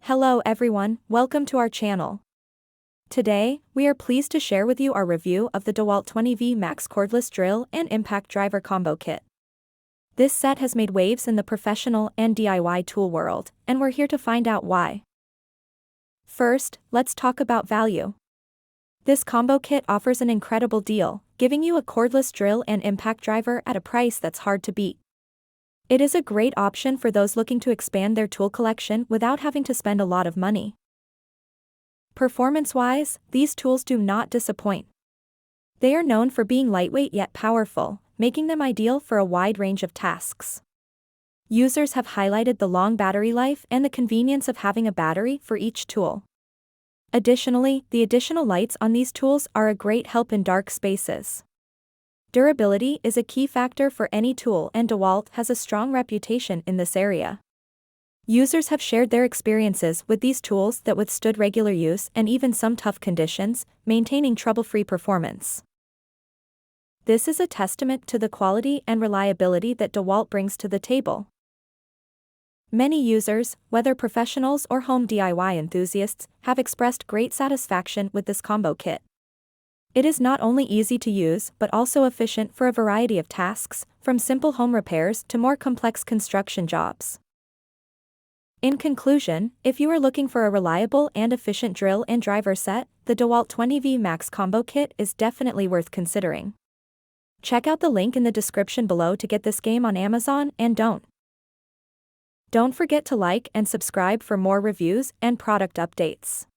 Hello everyone, welcome to our channel. Today, we are pleased to share with you our review of the DEWALT 20V Max Cordless Drill and Impact Driver Combo Kit. This set has made waves in the professional and DIY tool world, and we're here to find out why. First, let's talk about value. This combo kit offers an incredible deal, giving you a cordless drill and impact driver at a price that's hard to beat. It is a great option for those looking to expand their tool collection without having to spend a lot of money. Performance-wise, these tools do not disappoint. They are known for being lightweight yet powerful, making them ideal for a wide range of tasks. Users have highlighted the long battery life and the convenience of having a battery for each tool. Additionally, the additional lights on these tools are a great help in dark spaces. Durability is a key factor for any tool, and DEWALT has a strong reputation in this area. Users have shared their experiences with these tools that withstood regular use and even some tough conditions, maintaining trouble-free performance. This is a testament to the quality and reliability that DEWALT brings to the table. Many users, whether professionals or home DIY enthusiasts, have expressed great satisfaction with this combo kit. It is not only easy to use but also efficient for a variety of tasks, from simple home repairs to more complex construction jobs. In conclusion, if you are looking for a reliable and efficient drill and driver set, the DEWALT 20V Max Combo Kit is definitely worth considering. Check out the link in the description below to get this game on Amazon, and don't forget to like and subscribe for more reviews and product updates.